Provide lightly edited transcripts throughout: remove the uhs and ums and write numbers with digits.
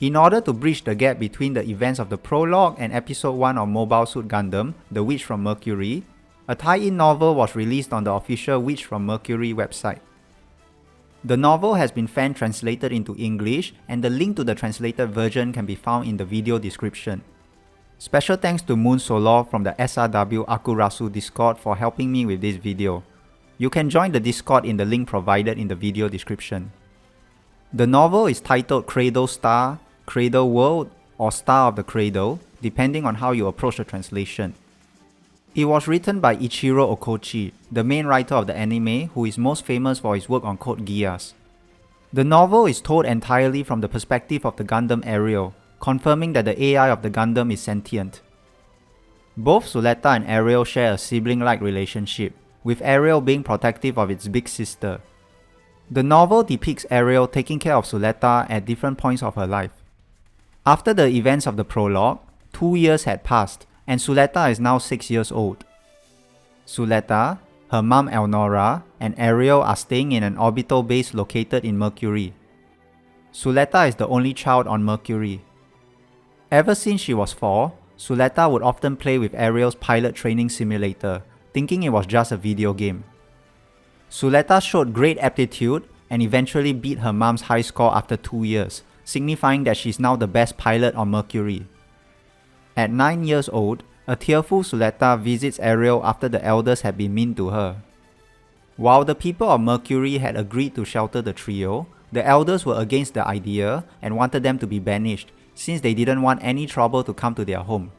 In order to bridge the gap between the events of the prologue and episode 1 of Mobile Suit Gundam, The Witch from Mercury, a tie-in novel was released on the official Witch from Mercury website. The novel has been fan-translated into English, and the link to the translated version can be found in the video description. Special thanks to Moonsolol from the SRW Akurasu Discord for helping me with this video. You can join the Discord in the link provided in the video description. The novel is titled Cradle Star, Cradle World, or Star of the Cradle, depending on how you approach the translation. It was written by Ichiro Okochi, the main writer of the anime, who is most famous for his work on Code Geass. The novel is told entirely from the perspective of the Gundam Aerial, confirming that the AI of the Gundam is sentient. Both Suletta and Aerial share a sibling-like relationship, with Aerial being protective of its big sister. The novel depicts Aerial taking care of Suletta at different points of her life. After the events of the prologue, 2 years had passed, and Suletta is now 6 years old. Suletta, her mom Elnora, and Aerial are staying in an orbital base located in Mercury. Suletta is the only child on Mercury. Ever since she was 4, Suletta would often play with Aerial's pilot training simulator, thinking it was just a video game. Suletta showed great aptitude and eventually beat her mom's high score after 2 years, signifying that she's now the best pilot on Mercury. At 9 years old, a tearful Suletta visits Aerial after the elders had been mean to her. While the people of Mercury had agreed to shelter the trio, the elders were against the idea and wanted them to be banished, since they didn't want any trouble to come to their home.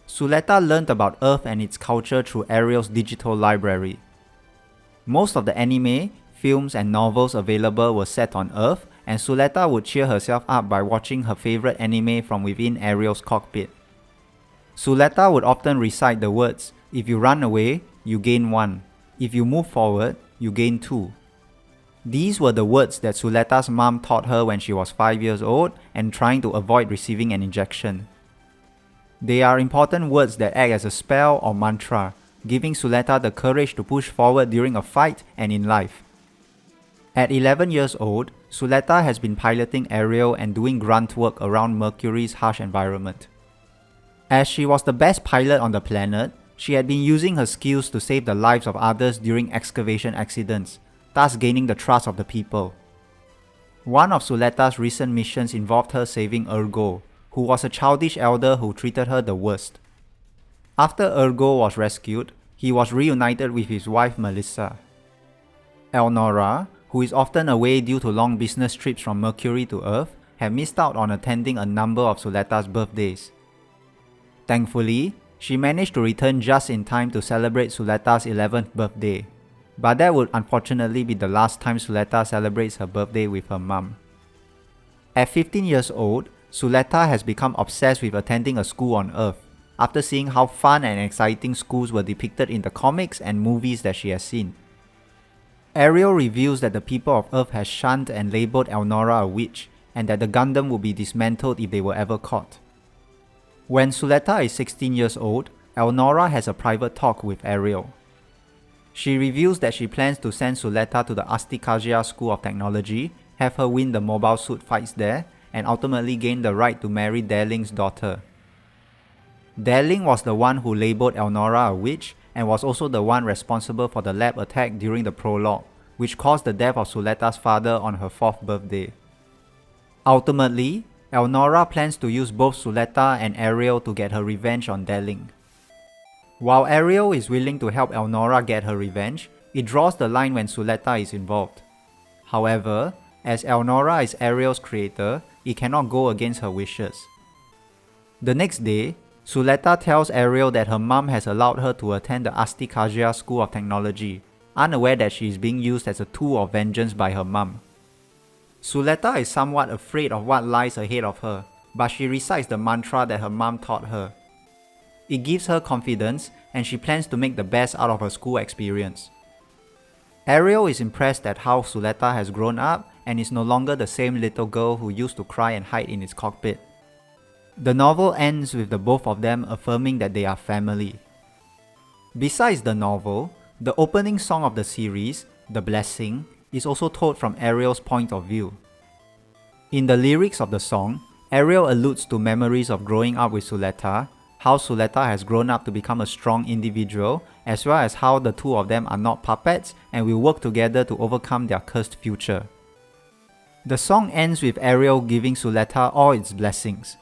Suletta learned about Earth and its culture through Aerial's digital library. Most of the anime, films and novels available were set on Earth, and Suletta would cheer herself up by watching her favorite anime from within Aerial's cockpit. Suletta would often recite the words, "If you run away, you gain 1. If you move forward, you gain 2. These were the words that Suletta's mom taught her when she was 5 years old and trying to avoid receiving an injection. They are important words that act as a spell or mantra, giving Suletta the courage to push forward during a fight and in life. At 11 years old, Suletta has been piloting Aerial and doing grunt work around Mercury's harsh environment. As she was the best pilot on the planet, she had been using her skills to save the lives of others during excavation accidents, thus gaining the trust of the people. One of Suletta's recent missions involved her saving Ergo, who was a childish elder who treated her the worst. After Ergo was rescued, he was reunited with his wife Melissa. Elnora, who is often away due to long business trips from Mercury to Earth, had missed out on attending a number of Suletta's birthdays. Thankfully, she managed to return just in time to celebrate Suletta's 11th birthday, but that would unfortunately be the last time Suletta celebrates her birthday with her mum. At 15 years old, Suletta has become obsessed with attending a school on Earth, after seeing how fun and exciting schools were depicted in the comics and movies that she has seen. Aerial reveals that the people of Earth has shunned and labelled Elnora a witch, and that the Gundam will be dismantled if they were ever caught. When Suletta is 16 years old, Elnora has a private talk with Aerial. She reveals that she plans to send Suletta to the Astikasia School of Technology, have her win the mobile suit fights there, and ultimately gain the right to marry Darling's daughter. Darling was the one who labelled Elnora a witch, and was also the one responsible for the lab attack during the prologue, which caused the death of Suletta's father on her 4th birthday. Ultimately, Elnora plans to use both Suletta and Aerial to get her revenge on Darling. While Aerial is willing to help Elnora get her revenge, it draws the line when Suletta is involved. However, as Elnora is Aerial's creator, it cannot go against her wishes. The next day, Suletta tells Aerial that her mum has allowed her to attend the Astikasia School of Technology, unaware that she is being used as a tool of vengeance by her mum. Suletta is somewhat afraid of what lies ahead of her, but she recites the mantra that her mum taught her. It gives her confidence, and she plans to make the best out of her school experience. Aerial is impressed at how Suletta has grown up and is no longer the same little girl who used to cry and hide in its cockpit. The novel ends with the both of them affirming that they are family. Besides the novel, the opening song of the series, The Blessing, is also told from Aerial's point of view. In the lyrics of the song, Aerial alludes to memories of growing up with Suletta, how Suletta has grown up to become a strong individual, as well as how the two of them are not puppets and will work together to overcome their cursed future. The song ends with Aerial giving Suletta all its blessings,